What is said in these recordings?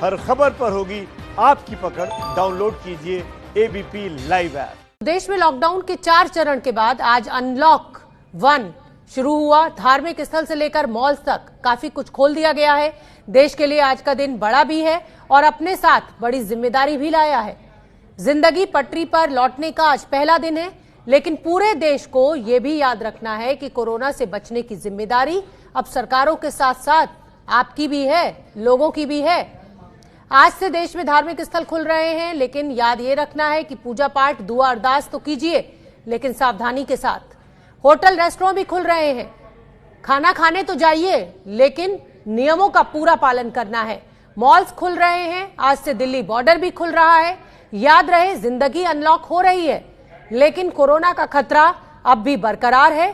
हर खबर पर होगी आपकी पकड़। डाउनलोड कीजिए एबीपी लाइव ऐप। देश में लॉकडाउन के 4 चरण के बाद आज अनलॉक 1 शुरू हुआ। धार्मिक स्थल से लेकर मॉल तक काफी कुछ खोल दिया गया है। देश के लिए आज का दिन बड़ा भी है और अपने साथ बड़ी जिम्मेदारी भी लाया है। जिंदगी पटरी पर लौटने का आज पहला दिन है, लेकिन पूरे देश को यह भी याद रखना है कि कोरोना से बचने की जिम्मेदारी अब सरकारों के साथ साथ आपकी भी है, लोगों की भी है। आज से देश में धार्मिक स्थल खुल रहे हैं, लेकिन याद ये रखना है कि पूजा पाठ, दुआ, अरदास तो कीजिए, लेकिन सावधानी के साथ। होटल, रेस्टोरेंट भी खुल रहे हैं। खाना खाने तो जाइए, लेकिन नियमों का पूरा पालन करना है। मॉल्स खुल रहे हैं। आज से दिल्ली बॉर्डर भी खुल रहा है। याद रहे, जिंदगी अनलॉक हो रही है, लेकिन कोरोना का खतरा अब भी बरकरार है।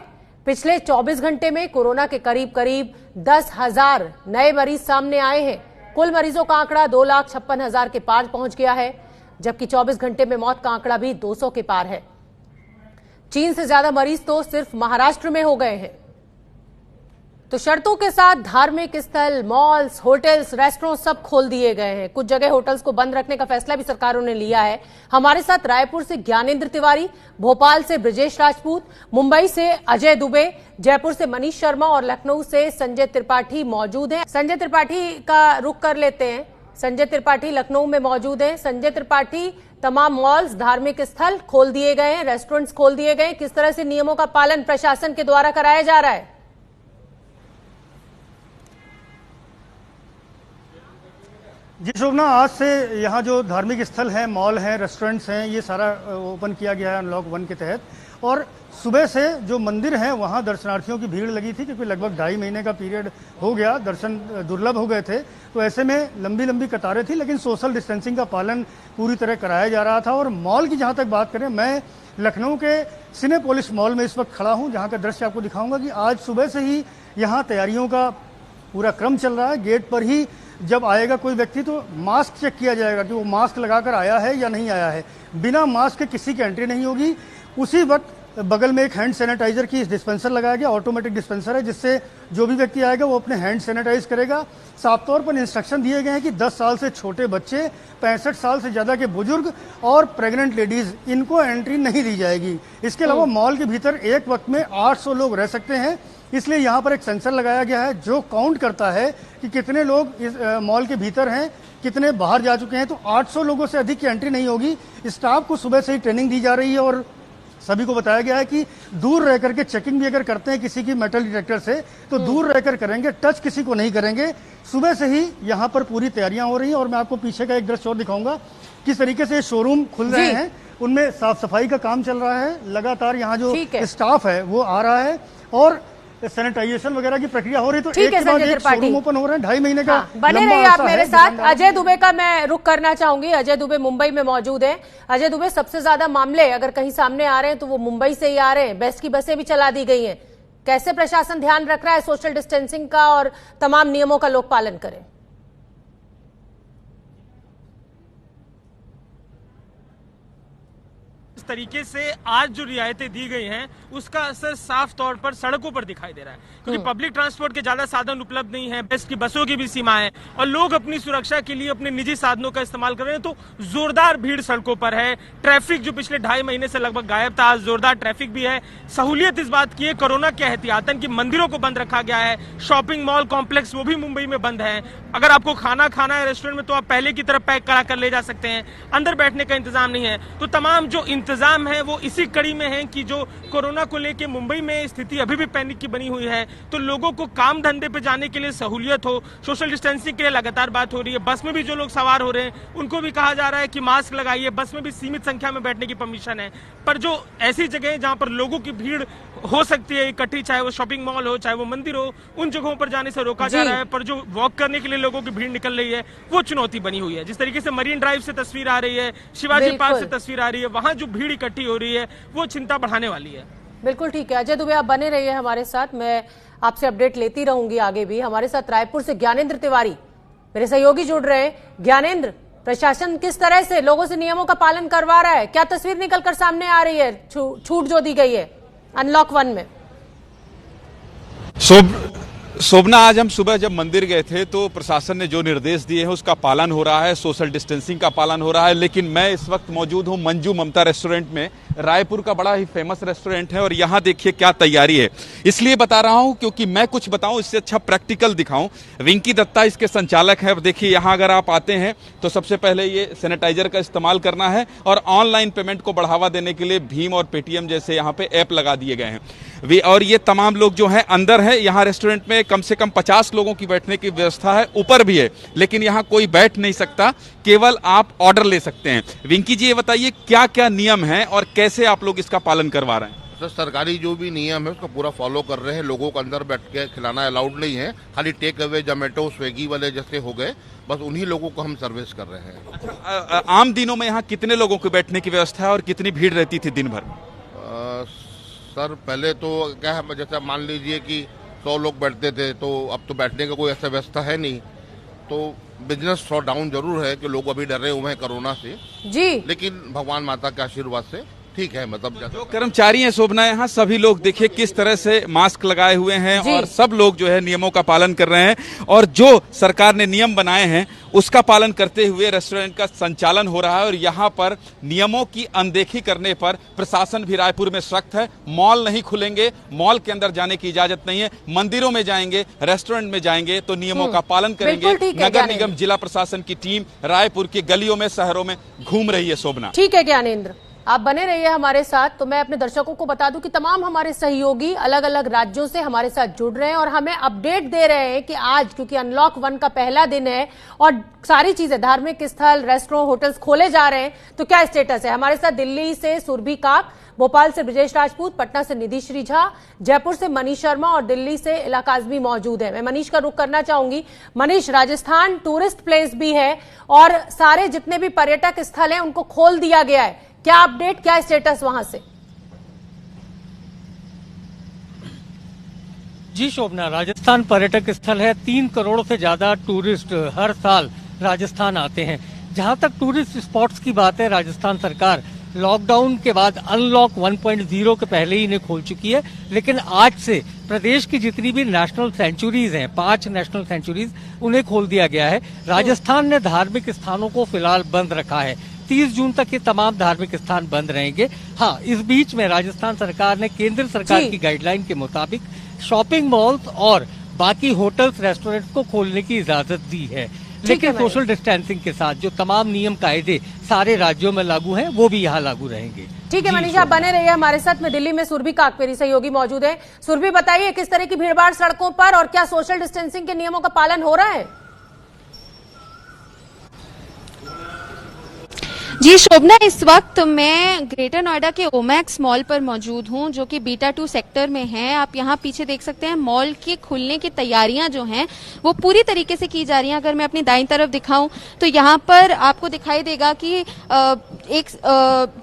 पिछले 24 घंटे में कोरोना के करीब 10,000 नए मरीज सामने आए हैं। कुल मरीजों का आंकड़ा 2,56,000 के पार पहुंच गया है, जबकि 24 घंटे में मौत का आंकड़ा भी 200 के पार है। चीन से ज्यादा मरीज तो सिर्फ महाराष्ट्र में हो गए हैं। तो शर्तों के साथ धार्मिक स्थल, मॉल्स, होटल्स, रेस्टोरेंट सब खोल दिए गए हैं। कुछ जगह होटल्स को बंद रखने का फैसला भी सरकारों ने लिया है। हमारे साथ रायपुर से ज्ञानेंद्र तिवारी, भोपाल से ब्रजेश राजपूत, मुंबई से अजय दुबे, जयपुर से मनीष शर्मा और लखनऊ से संजय त्रिपाठी मौजूद हैं। संजय त्रिपाठी का रुख कर लेते हैं। संजय त्रिपाठी लखनऊ में मौजूद हैं। संजय त्रिपाठी, तमाम मॉल्स, धार्मिक स्थल खोल दिए गए हैं, रेस्टोरेंट्स खोल दिए गए। किस तरह से नियमों का पालन प्रशासन के द्वारा कराया जा रहा है? जी शोभना, आज से यहाँ जो धार्मिक स्थल हैं, मॉल हैं, रेस्टोरेंट्स हैं, ये सारा ओपन किया गया है अनलॉक 1 के तहत। और सुबह से जो मंदिर हैं वहाँ दर्शनार्थियों की भीड़ लगी थी, क्योंकि लगभग 2.5 महीने का पीरियड हो गया, दर्शन दुर्लभ हो गए थे। तो ऐसे में लंबी लंबी कतारें थी, लेकिन सोशल डिस्टेंसिंग का पालन पूरी तरह कराया जा रहा था। और मॉल की जहाँ तक बात करें, मैं लखनऊ के सिनेपोलिस मॉल में इस वक्त खड़ा हूँ, जहाँ का दृश्य आपको दिखाऊंगा कि आज सुबह से ही यहाँ तैयारियों का पूरा क्रम चल रहा है। गेट पर ही जब आएगा कोई व्यक्ति तो मास्क चेक किया जाएगा कि वो मास्क लगाकर आया है या नहीं आया है। बिना मास्क के किसी की एंट्री नहीं होगी। उसी वक्त बगल में एक हैंड सैनिटाइजर की डिस्पेंसर लगाया गया, ऑटोमेटिक डिस्पेंसर है, जिससे जो भी व्यक्ति आएगा वो अपने हैंड सैनिटाइज करेगा। साफ तौर पर इंस्ट्रक्शन दिए गए हैं कि 10 साल से छोटे बच्चे, 65 साल से ज्यादा के बुजुर्ग और प्रेग्नेंट लेडीज, इनको एंट्री नहीं दी जाएगी। इसके अलावा मॉल के भीतर एक वक्त में 800 लोग रह सकते हैं, इसलिए यहाँ पर एक सेंसर लगाया गया है जो काउंट करता है कि कितने लोग इस मॉल के भीतर हैं, कितने बाहर जा चुके हैं। तो 800 लोगों से अधिक की एंट्री नहीं होगी। स्टाफ को सुबह से ही ट्रेनिंग दी जा रही है और सभी को बताया गया है कि दूर रह करके चेकिंग भी अगर करते हैं किसी की मेटल डिटेक्टर से तो दूर रहकर करेंगे, टच किसी को नहीं करेंगे। सुबह से ही यहाँ पर पूरी तैयारियां हो रही हैं और मैं आपको पीछे का एक दृश्य और दिखाऊंगा किस तरीके से शोरूम खुल रहे हैं, उनमें साफ सफाई का काम चल रहा है। लगातार यहाँ जो स्टाफ है वो आ रहा है और सैनिटाइजेशन वगैरह की प्रक्रिया हो रही। तो एक के बाद एक शोरूम ओपन हो रहे हैं। 2.5 महीने का बने रहिए आप मेरे साथ। अजय दुबे का मैं रुख करना चाहूंगी। अजय दुबे मुंबई में मौजूद हैं। अजय दुबे, सबसे ज्यादा मामले अगर कहीं सामने आ रहे हैं तो वो मुंबई से ही आ रहे हैं। बेस्ट की बसें भी चला दी गई हैं। कैसे प्रशासन ध्यान रख रहा है सोशल डिस्टेंसिंग का और तमाम नियमों का लोग पालन करें? तरीके से आज जो रियायतें दी गई हैं उसका असर साफ तौर पर सड़कों पर दिखाई दे रहा है, क्योंकि पब्लिक ट्रांसपोर्ट के ज्यादा साधन उपलब्ध नहीं है, बस की बसों की भी सीमा है और लोग अपनी सुरक्षा के लिए अपने निजी साधनों का इस्तेमाल कर रहे हैं। तो जोरदार भीड़ सड़कों पर है। ट्रैफिक जो पिछले 2.5 महीने से लगभग गायब था, आज जोरदार ट्रैफिक भी है। सहूलियत इस बात की है कोरोना के एहतियातन की मंदिरों को बंद रखा गया है। शॉपिंग मॉल कॉम्प्लेक्स वो भी मुंबई में बंद है। अगर आपको खाना खाना है रेस्टोरेंट में तो आप पहले की तरफ पैक करा कर ले जा सकते हैं, अंदर बैठने का इंतजाम नहीं है। तो तमाम जो इंतजाम है वो इसी कड़ी में है कि जो कोरोना को लेकर मुंबई में स्थिति अभी भी पैनिक की बनी हुई है। तो लोगों को काम धंधे पे जाने के लिए सहूलियत हो, सोशल डिस्टेंसिंग के लिए लगातार बात हो रही है। बस में भी जो लोग सवार हो रहे हैं उनको भी कहा जा रहा है कि मास्क लगाइए। बस में भी सीमित संख्या में बैठने की परमिशन है, पर जो ऐसी जगह जहां पर लोगों की भीड़ हो सकती है इकट्ठी, चाहे वो शॉपिंग मॉल हो, चाहे वो मंदिर हो, उन जगहों पर जाने से रोका जा रहा है। पर जो वॉक करने के लिए लोगों की भीड़ निकल रही है वो चुनौती बनी हुई है। जिस तरीके से मरीन ड्राइव से तस्वीर आ रही है, शिवाजी पार्क से तस्वीर आ रही है, वहां जो भीड़ इकट्ठी हो रही है वो चिंता बढ़ाने वाली है। बिल्कुल ठीक है। अजय दुबे, आप बने रहिए हमारे साथ। मैं आपसे अपडेट लेती रहूंगी आगे भी। हमारे साथ रायपुर से ज्ञानेंद्र तिवारी मेरे सहयोगी जुड़ रहे हैं। ज्ञानेंद्र, प्रशासन किस तरह से लोगों से नियमों का पालन करवा रहा है? क्या तस्वीर निकलकर सामने आ रही है छूट जो दी गई है अनलॉक 1 में? शोभना, आज हम सुबह जब मंदिर गए थे तो प्रशासन ने जो निर्देश दिए हैं उसका पालन हो रहा है, सोशल डिस्टेंसिंग का पालन हो रहा है। लेकिन मैं इस वक्त मौजूद हूं मंजू ममता रेस्टोरेंट में। रायपुर का बड़ा ही फेमस रेस्टोरेंट है और यहां देखिए क्या तैयारी है। इसलिए बता रहा हूं क्योंकि मैं कुछ बताऊं इससे अच्छा प्रैक्टिकल दिखाऊं। विंकी दत्ता इसके संचालक है। अब देखिए यहां अगर आप आते हैं तो सबसे पहले ये सैनिटाइजर का इस्तेमाल करना है और ऑनलाइन पेमेंट को बढ़ावा देने के लिए भीम और पेटीएम जैसे यहाँ पे ऐप लगा दिए गए हैं। और ये तमाम लोग जो हैं अंदर है। यहाँ रेस्टोरेंट में कम से कम 50 लोगों की बैठने की व्यवस्था है, ऊपर भी है, लेकिन यहाँ कोई बैठ नहीं सकता, केवल आप ऑर्डर ले सकते हैं। विंकी जी, ये बताइए क्या क्या नियम है और कैसे आप लोग इसका पालन करवा रहे हैं? तो सरकारी जो भी नियम है उसको पूरा फॉलो कर रहे हैं। लोगों को अंदर बैठ के खिलाना अलाउड नहीं है। खाली टेक अवे, जोमेटो, स्विगी वाले जैसे हो गए, बस उन्हीं लोगों को हम सर्विस कर रहे हैं। आम दिनों में यहाँ कितने लोगों को बैठने की व्यवस्था है और कितनी भीड़ रहती थी दिन भर? सर पहले तो क्या है, जैसे मान लीजिए कि 100 लोग बैठते थे, तो अब तो बैठने का कोई ऐसा व्यवस्था है नहीं। तो बिजनेस थोड़ा डाउन जरूर है कि लोग अभी डरे हुए हैं कोरोना से जी, लेकिन भगवान माता के आशीर्वाद से ठीक है। मतलब जो कर्मचारी हैं शोभना, यहाँ सभी लोग देखिए किस तरह से मास्क लगाए हुए हैं और सब लोग जो है नियमों का पालन कर रहे हैं और जो सरकार ने नियम बनाए हैं उसका पालन करते हुए रेस्टोरेंट का संचालन हो रहा है। और यहाँ पर नियमों की अनदेखी करने पर प्रशासन भी रायपुर में सख्त है। मॉल नहीं खुलेंगे, मॉल के अंदर जाने की इजाजत नहीं है। मंदिरों में जाएंगे, रेस्टोरेंट में जाएंगे तो नियमों का पालन करेंगे। नगर निगम, जिला प्रशासन की टीम रायपुर की गलियों में, शहरों में घूम रही है। शोभना, ठीक है ज्ञानेंद्र, आप बने रहिए हमारे साथ। तो मैं अपने दर्शकों को बता दूं कि तमाम हमारे सहयोगी अलग अलग राज्यों से हमारे साथ जुड़ रहे हैं और हमें अपडेट दे रहे हैं कि आज क्योंकि अनलॉक 1 का पहला दिन है और सारी चीजें, धार्मिक स्थल, रेस्टोरेंट, होटल्स खोले जा रहे हैं, तो क्या स्टेटस है। हमारे साथ दिल्ली से सुरभि काक, भोपाल से ब्रजेश राजपूत, पटना से निधि श्री झा, जयपुर से मनीष शर्मा और दिल्ली से इला काज़मी मौजूद है। मैं मनीष का रुख करना चाहूंगी। मनीष, राजस्थान टूरिस्ट प्लेस भी है और सारे जितने भी पर्यटक स्थल हैं उनको खोल दिया गया है। क्या अपडेट, क्या स्टेटस वहां से? जी शोभना, राजस्थान पर्यटक स्थल है। 3 करोड़ से ज्यादा टूरिस्ट हर साल राजस्थान आते हैं। जहां तक टूरिस्ट स्पॉट्स की बात है, राजस्थान सरकार लॉकडाउन के बाद अनलॉक 1.0 के पहले ही इन्हें खोल चुकी है। लेकिन आज से प्रदेश की जितनी भी नेशनल सेंचुरीज हैं, 5 नेशनल सेंचुरीज, उन्हें खोल दिया गया है। राजस्थान ने धार्मिक स्थानों को फिलहाल बंद रखा है। 30 जून तक ये तमाम धार्मिक स्थान बंद रहेंगे। हाँ, इस बीच में राजस्थान सरकार ने केंद्र सरकार की गाइडलाइन के मुताबिक शॉपिंग मॉल्स और बाकी होटल्स, रेस्टोरेंट्स को खोलने की इजाजत दी है। लेकिन सोशल डिस्टेंसिंग के साथ जो तमाम नियम कायदे सारे राज्यों में लागू हैं, वो भी यहाँ लागू रहेंगे। ठीक है मनीष, आप बने रहिए हमारे साथ। में दिल्ली में सुरभि काक, मेरी सहयोगी मौजूद है। सुरभि, बताइए किस तरह की भीड़भाड़ सड़कों पर और क्या सोशल डिस्टेंसिंग के नियमों का पालन हो रहा है? जी शोभना, इस वक्त मैं ग्रेटर नोएडा के ओमैक्स मॉल पर मौजूद हूं, जो कि बीटा 2 सेक्टर में है। आप यहां पीछे देख सकते हैं, मॉल के खुलने की तैयारियां जो हैं वो पूरी तरीके से की जा रही हैं। अगर मैं अपनी दाईं तरफ दिखाऊं तो यहां पर आपको दिखाई देगा कि एक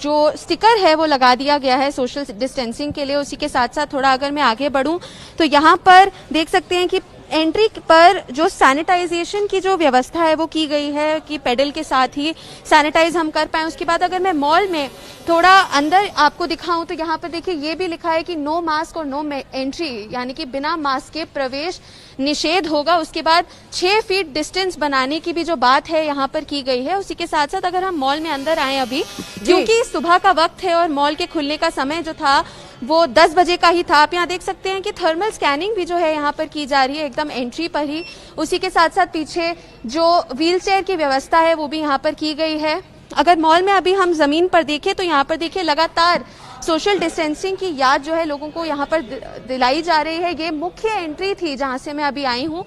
जो स्टिकर है वो लगा दिया गया है सोशल डिस्टेंसिंग के लिए। उसी के साथ साथ थोड़ा अगर मैं आगे बढ़ूं तो यहां पर देख सकते हैं कि एंट्री पर जो सैनिटाइजेशन की जो व्यवस्था है वो की गई है कि पेडल के साथ ही सैनिटाइज हम कर पाएं। उसके बाद अगर मैं मॉल में थोड़ा अंदर आपको दिखाऊं तो यहाँ पर देखिए ये भी लिखा है कि नो मास्क और नो एंट्री, यानी कि बिना मास्क के प्रवेश निषेध होगा। उसके बाद 6 फीट डिस्टेंस बनाने की भी जो बात है यहाँ पर की गई है। उसी के साथ साथ अगर हम मॉल में अंदर आए अभी, क्योंकि सुबह का वक्त है और मॉल के खुलने का समय जो था वो 10 बजे का ही था। आप यहाँ देख सकते हैं कि थर्मल स्कैनिंग भी जो है यहाँ पर की जा रही है एकदम एंट्री पर ही। उसी के साथ साथ पीछे जो व्हील चेयर की व्यवस्था है वो भी यहाँ पर की गई है। अगर मॉल में अभी हम जमीन पर देखें तो यहाँ पर देखिए लगातार सोशल डिस्टेंसिंग की याद जो है लोगों को यहाँ पर दिलाई जा रही है। ये मुख्य एंट्री थी जहाँ से मैं अभी आई हूँ।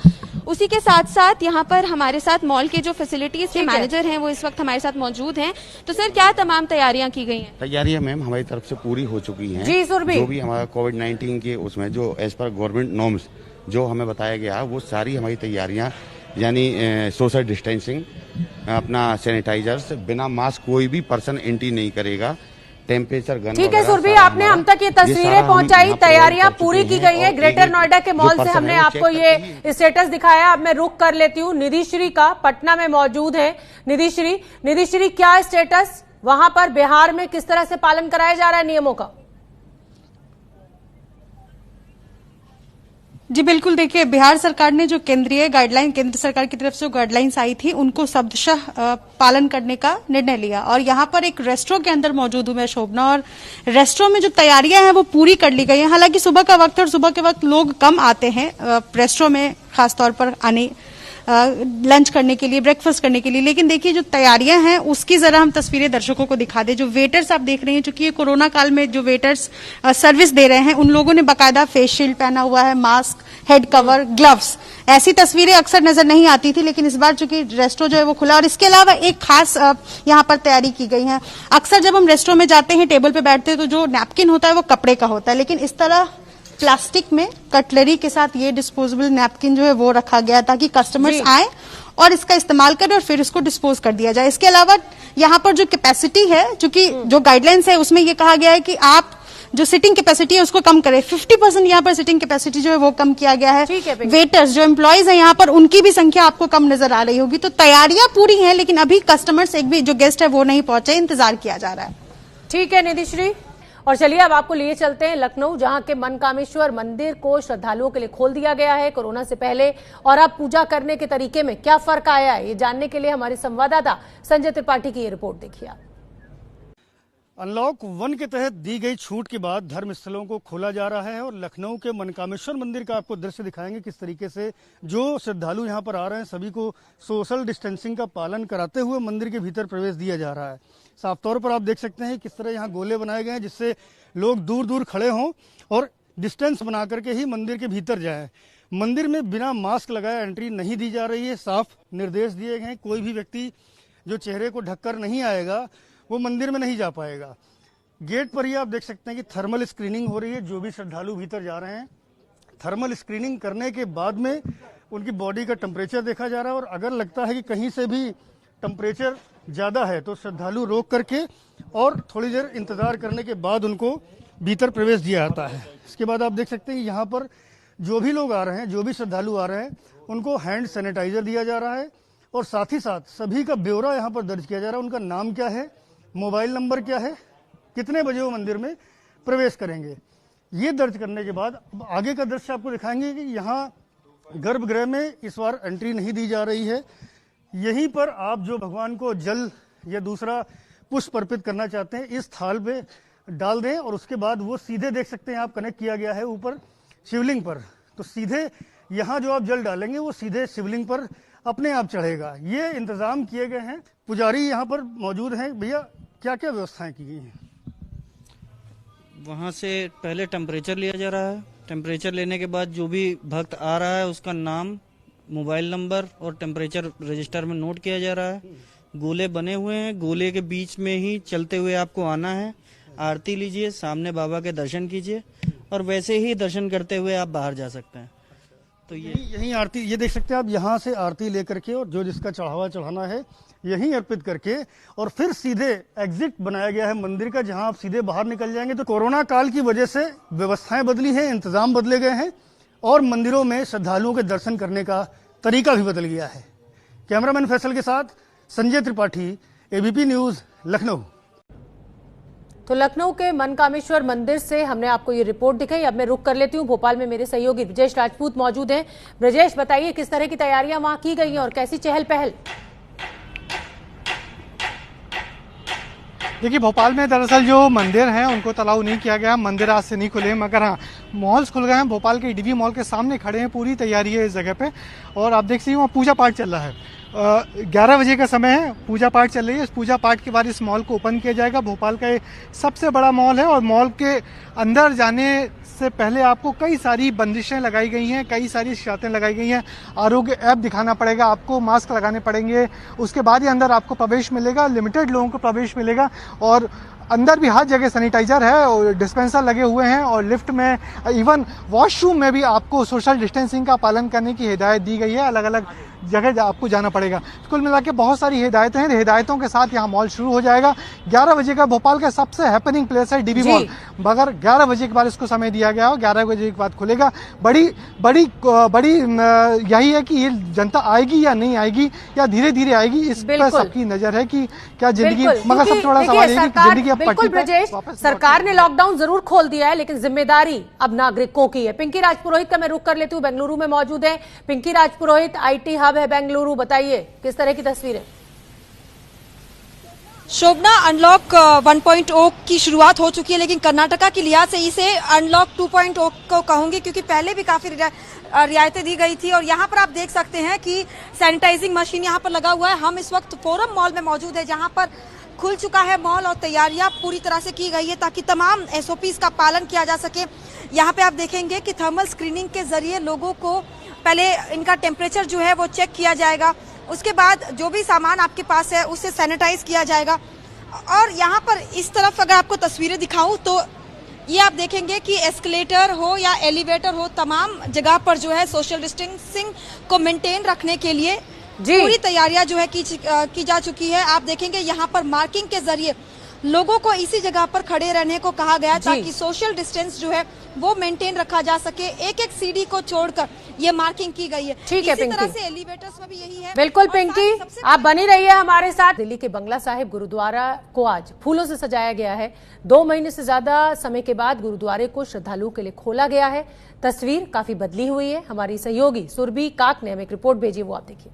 उसी के साथ साथ यहाँ पर हमारे साथ मॉल के जो फैसिलिटीज के मैनेजर हैं वो इस वक्त हमारे साथ मौजूद हैं। तो सर, क्या तमाम तैयारियां की गई हैं? तैयारियां मैम हमारी तरफ से पूरी हो चुकी हैं। जी सुरभि, जो भी हमारा कोविड-19 के उसमें जो एज पर गवर्नमेंट नॉर्म्स जो हमें बताया गया वो सारी हमारी तैयारियां, यानी सोशल डिस्टेंसिंग, अपना सैनिटाइजर्स, बिना मास्क कोई भी पर्सन एंट्री नहीं करेगा, टेम्परेचर गन। ठीक है सुरभि, आपने हम तक ये तस्वीरें पहुंचाई, तैयारियां पूरी की गई हैं। ग्रेटर नोएडा के मॉल से हमने आपको ये स्टेटस दिखाया। अब मैं रुक कर लेती हूँ निधि श्री का, पटना में मौजूद है निधि श्री, क्या स्टेटस वहां पर बिहार में, किस तरह से पालन कराया जा रहा है नियमों का? जी बिल्कुल, देखिए बिहार सरकार ने जो केंद्रीय गाइडलाइन, केंद्र सरकार की तरफ से जो गाइडलाइंस आई थी उनको शब्दशः पालन करने का निर्णय लिया। और यहाँ पर एक रेस्टोरेंट के अंदर मौजूद हूं मैं शोभना, और रेस्टोरेंट में जो तैयारियां हैं वो पूरी कर ली गई हैं। हालांकि सुबह का वक्त है और सुबह के वक्त लोग कम आते हैं रेस्टोरेंट में, खासतौर पर आने लंच करने के लिए, ब्रेकफास्ट करने के लिए, लेकिन देखिए जो तैयारियां हैं उसकी जरा हम तस्वीरें दर्शकों को दिखा दें। जो वेटर्स आप देख रहे हैं, चूंकि ये कोरोना काल में जो वेटर्स सर्विस दे रहे हैं उन लोगों ने बाकायदा फेस शील्ड पहना हुआ है, मास्क, हेड कवर, ग्लव्स। ऐसी तस्वीरें अक्सर नजर नहीं आती थी, लेकिन इस बार चूंकि रेस्टोरेंट जो है वो खुला, और इसके अलावा एक खास यहाँ पर तैयारी की गई है। अक्सर जब हम रेस्टोरेंट में जाते हैं, टेबल पे बैठते हैं, तो जो नैपकिन होता है वो कपड़े का होता है, लेकिन इस तरह प्लास्टिक में कटलरी के साथ ये डिस्पोजेबल नैपकिन जो है वो रखा गया ताकि कस्टमर्स आए और इसका इस्तेमाल करें और फिर इसको डिस्पोज कर दिया जाए। इसके अलावा यहाँ पर जो कैपेसिटी है, चूंकि जो गाइडलाइंस है उसमें ये कहा गया है कि आप जो सिटिंग कैपेसिटी है उसको कम करें। 50% यहाँ पर सिटिंग कैपेसिटी जो है वो कम किया गया है। वेटर्स जो एम्प्लॉयज है यहाँ पर, उनकी भी संख्या आपको कम नजर आ रही होगी। तो तैयारियां पूरी हैं, लेकिन अभी कस्टमर्स, एक भी जो गेस्ट है वो नहीं पहुंचे, इंतजार किया जा रहा है। ठीक है निधिश्री, और चलिए अब आपको लिए चलते हैं लखनऊ, जहां के मनकामेश्वर मंदिर को श्रद्धालुओं के लिए खोल दिया गया है कोरोना से पहले, और अब पूजा करने के तरीके में क्या फर्क आया है, ये जानने के लिए हमारे संवाददाता संजय त्रिपाठी की ये रिपोर्ट देखिए। अनलॉक 1 के तहत दी गई छूट के बाद धर्म स्थलों को खोला जा रहा है, और लखनऊ के मनकामेश्वर मंदिर का आपको दृश्य दिखाएंगे किस तरीके से जो श्रद्धालु यहां पर आ रहे हैं सभी को सोशल डिस्टेंसिंग का पालन कराते हुए मंदिर के भीतर प्रवेश दिया जा रहा है। साफ तौर पर आप देख सकते हैं किस तरह यहाँ गोले बनाए गए हैं जिससे लोग दूर दूर खड़े हों और डिस्टेंस बना करके ही मंदिर के भीतर जाएं। मंदिर में बिना मास्क लगाए एंट्री नहीं दी जा रही है। साफ निर्देश दिए गए हैं, कोई भी व्यक्ति जो चेहरे को ढककर नहीं आएगा वो मंदिर में नहीं जा पाएगा। गेट पर ही आप देख सकते हैं कि थर्मल स्क्रीनिंग हो रही है। जो भी श्रद्धालु भीतर जा रहे हैं, थर्मल स्क्रीनिंग करने के बाद में उनकी बॉडी का टेम्परेचर देखा जा रहा है, और अगर लगता है कि कहीं से भी टेम्परेचर ज़्यादा है तो श्रद्धालु रोक करके और थोड़ी देर इंतजार करने के बाद उनको भीतर प्रवेश दिया जाता है। इसके बाद आप देख सकते हैं यहाँ पर जो भी लोग आ रहे हैं, जो भी श्रद्धालु आ रहे हैं, उनको हैंड सैनिटाइजर दिया जा रहा है, और साथ ही साथ सभी का ब्यौरा यहाँ पर दर्ज किया जा रहा है। उनका नाम क्या है, मोबाइल नंबर क्या है, कितने बजे वो मंदिर में प्रवेश करेंगे, ये दर्ज करने के बाद अब आगे का दृश्य आपको दिखाएंगे कि यहाँ गर्भगृह में इस बार एंट्री नहीं दी जा रही है। यहीं पर आप जो भगवान को जल या दूसरा पुष्प अर्पित करना चाहते हैं इस थाल पे डाल दें, और उसके बाद वो सीधे देख सकते हैं आप कनेक्ट किया गया है ऊपर शिवलिंग पर, तो सीधे यहाँ जो आप जल डालेंगे वो सीधे शिवलिंग पर अपने आप चढ़ेगा। ये इंतजाम किए गए हैं। पुजारी यहाँ पर मौजूद हैं। भैया, क्या क्या व्यवस्थाएं की गई हैं? वहाँ से पहले टेम्परेचर लिया जा रहा है। टेम्परेचर लेने के बाद जो भी भक्त आ रहा है उसका नाम, मोबाइल नंबर और टेम्परेचर रजिस्टर में नोट किया जा रहा है। गोले बने हुए हैं, गोले के बीच में ही चलते हुए आपको आना है। आरती लीजिए, सामने बाबा के दर्शन कीजिए, और वैसे ही दर्शन करते हुए आप बाहर जा सकते हैं। तो यही आरती, ये देख सकते हैं आप, यहाँ से आरती लेकर के और जो जिसका चढ़ावा चढ़ाना है यहीं अर्पित करके, और फिर सीधे एग्जिट बनाया गया है मंदिर का, जहां आप सीधे बाहर निकल जाएंगे। तो कोरोना काल की वजह से व्यवस्थाएं बदली हैं, इंतजाम बदले गए हैं, और मंदिरों में श्रद्धालुओं के दर्शन करने का तरीका भी बदल गया है। कैमरामैन फैसल के साथ संजय त्रिपाठी, एबीपी न्यूज, लखनऊ। तो लखनऊ के मनकामेश्वर मंदिर से हमने आपको ये रिपोर्ट दिखाई। अब मैं रुक कर लेती हूँ, भोपाल में मेरे सहयोगी ब्रजेश राजपूत मौजूद हैं। ब्रजेश, बताइए किस तरह की तैयारियां वहां की गई हैं और कैसी चहल पहल? देखिए, भोपाल में दरअसल जो मंदिर हैं उनको अलाउ नहीं किया गया। मंदिर आज से नहीं खुले, मगर हाँ मॉल्स खुल गए हैं। भोपाल के डीवी मॉल के सामने खड़े हैं, पूरी तैयारी है इस जगह पे, और आप देख सकते हैं वहाँ पूजा पाठ चल रहा है। 11 बजे का समय है, पूजा पाठ चल रही है। इस पूजा पाठ के बाद इस मॉल को ओपन किया जाएगा। भोपाल का ये सबसे बड़ा मॉल है, और मॉल के अंदर जाने से पहले आपको कई सारी बंदिशें लगाई गई हैं, कई सारी शर्तें लगाई गई हैं। आरोग्य ऐप दिखाना पड़ेगा आपको, मास्क लगाने पड़ेंगे, उसके बाद ही अंदर आपको प्रवेश मिलेगा। लिमिटेड लोगों को प्रवेश मिलेगा, और अंदर भी हर जगह सैनिटाइजर है और डिस्पेंसर लगे हुए हैं, और लिफ्ट में, इवन वॉशरूम में भी आपको सोशल डिस्टेंसिंग का पालन करने की हिदायत दी गई है। अलग अलग जगह आपको जाना पड़ेगा। कुल मिला के बहुत सारी हिदायतें हैं, हिदायतों के साथ यहाँ मॉल शुरू हो जाएगा। 11 बजे का भोपाल का सबसे हैपनिंग प्लेस है डीबी मॉल, मगर 11 बजे के बाद इसको समय दिया गया हो, 11 बजे के बाद खुलेगा। बड़ी यही है कि ये जनता आएगी या नहीं आएगी या धीरे धीरे आएगी, इस पर सबकी नजर है कि क्या जिंदगी, मगर सब थोड़ा सवाल है कि जिंदगी अब पटरी पे सरकार ने लॉकडाउन जरूर खोल दिया है, लेकिन जिम्मेदारी अब नागरिकों की है। पिंकी राजपुरोहित का मैं रुख कर लेती हूँ, बेंगलुरु में मौजूद है। पिंकी राजपुरोहित, आईटी हब है बेंगलुरु, बताइए किस तरह की तस्वीरें? शोभना, अनलॉक 1.0 की शुरुआत हो चुकी है, लेकिन कर्नाटका की लिहाज से इसे अनलॉक 2.0 को कहूंगी, क्योंकि पहले भी काफी रियायतें दी गई थी। और यहाँ पर आप देख सकते हैं कि सैनिटाइजिंग मशीन यहाँ पर लगा हुआ है। हम इस वक्त फोरम मॉल में मौजूद है, जहाँ पर खुल चुका है मॉल और तैयारियां पूरी तरह से की गई है ताकि तमाम एसओपीज का पालन किया जा सके। यहाँ पे आप देखेंगे कि थर्मल स्क्रीनिंग के जरिए लोगों को पहले इनका टेम्परेचर जो है वो चेक किया जाएगा, उसके बाद जो भी सामान आपके पास है उससे सैनिटाइज किया जाएगा। और यहाँ पर इस तरफ अगर आपको तस्वीरें दिखाऊं तो ये आप देखेंगे कि एस्केलेटर हो या एलिवेटर हो, तमाम जगह पर जो है सोशल डिस्टेंसिंग को मेंटेन रखने के लिए पूरी तैयारियां जो है की जा चुकी है। आप देखेंगे यहाँ पर मार्किंग के जरिए लोगों को इसी जगह पर खड़े रहने को कहा गया ताकि सोशल डिस्टेंस जो है वो मेंटेन रखा जा सके। एक एक सीढ़ी को छोड़कर ये मार्किंग की गई है। ठीक है इसी पिंकी, तरह से एलिवेटर्स में भी यही है। बिल्कुल पिंकी, आप बनी रहिए हमारे साथ। दिल्ली के बंगला साहिब गुरुद्वारा को आज फूलों से सजाया गया है। 2 महीने से ज्यादा समय के बाद गुरुद्वारे को श्रद्धालुओं के लिए खोला गया है। तस्वीर काफी बदली हुई है। हमारी सहयोगी सुरभि काक ने हमें एक रिपोर्ट भेजी, वो आप देखिए।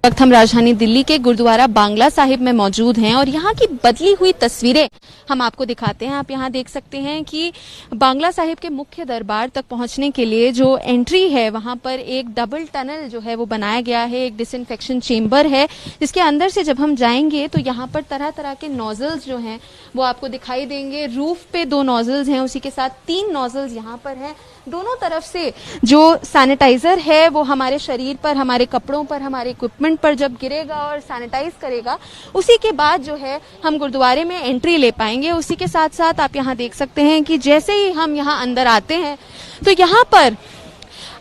वक्त हम राजधानी दिल्ली के गुरुद्वारा बांग्ला साहिब में मौजूद हैं और यहाँ की बदली हुई तस्वीरें हम आपको दिखाते हैं। आप यहाँ देख सकते हैं कि बांग्ला साहिब के मुख्य दरबार तक पहुँचने के लिए जो एंट्री है वहाँ पर एक डबल टनल जो है वो बनाया गया है, एक डिसइंफेक्शन चेम्बर है, जिसके अंदर से जब हम जाएंगे तो यहाँ पर तरह तरह के नोजल्स जो हैं वो आपको दिखाई देंगे। रूफ पे 2 नोजल्स हैं, उसी के साथ 3 नोजल्स यहाँ पर हैं। दोनों तरफ से जो सैनिटाइजर है वो हमारे शरीर पर, हमारे कपड़ों पर, हमारे इक्विपमेंट पर जब गिरेगा और सैनिटाइज करेगा, उसी के बाद जो है हम गुरुद्वारे में एंट्री ले पाएंगे। उसी के साथ साथ आप यहाँ देख सकते हैं कि जैसे ही हम यहाँ अंदर आते हैं तो यहाँ पर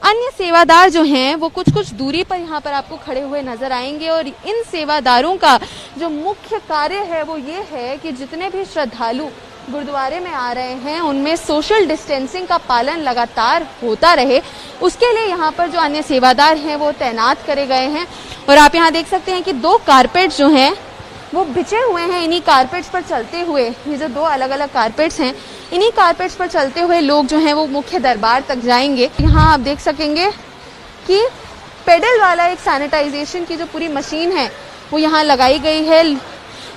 अन्य सेवादार जो हैं वो कुछ दूरी पर यहाँ पर आपको खड़े हुए नजर आएंगे। और इन सेवादारों का जो मुख्य कार्य है वो ये है कि जितने भी श्रद्धालु गुरुद्वारे में आ रहे हैं उनमें सोशल डिस्टेंसिंग का पालन लगातार होता रहे, उसके लिए यहाँ पर जो अन्य सेवादार हैं वो तैनात करे गए हैं। और आप यहाँ देख सकते हैं कि 2 कारपेट्स जो हैं वो बिछे हुए हैं। इन्हीं कारपेट्स पर चलते हुए, ये जो 2 अलग अलग कारपेट्स हैं, इन्हीं कारपेट्स पर चलते हुए लोग जो हैं वो मुख्य दरबार तक जाएंगे। यहाँ आप देख सकेंगे कि पेडल वाला एक सैनिटाइजेशन की जो पूरी मशीन है वो यहाँ लगाई गई है।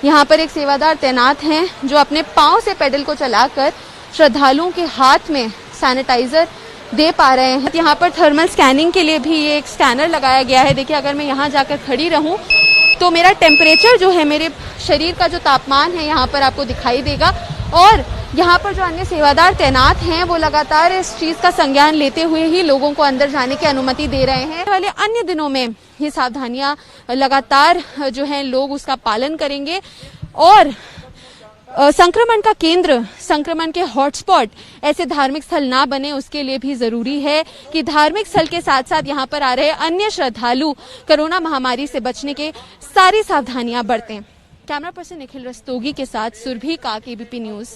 यहाँ पर एक सेवादार तैनात हैं जो अपने पांव से पेडल को चलाकर श्रद्धालुओं के हाथ में सैनिटाइजर दे पा रहे हैं। यहाँ पर थर्मल स्कैनिंग के लिए भी ये एक स्कैनर लगाया गया है। देखिए, अगर मैं यहाँ जाकर खड़ी रहूं तो मेरा टेम्परेचर जो है, मेरे शरीर का जो तापमान है यहाँ पर आपको दिखाई देगा। और यहाँ पर जो अन्य सेवादार तैनात हैं वो लगातार इस चीज का संज्ञान लेते हुए ही लोगों को अंदर जाने की अनुमति दे रहे हैं। वाले अन्य दिनों में ये सावधानियां लगातार जो है लोग उसका पालन करेंगे। और संक्रमण का केंद्र, संक्रमण के हॉटस्पॉट ऐसे धार्मिक स्थल ना बने, उसके लिए भी जरूरी है कि धार्मिक स्थल के साथ साथ यहाँ पर आ रहे अन्य श्रद्धालु कोरोना महामारी से बचने के सारी सावधानियां बरतें। कैमरा पर्सन निखिल रस्तोगी के साथ सुरभि काक, एबीपी न्यूज।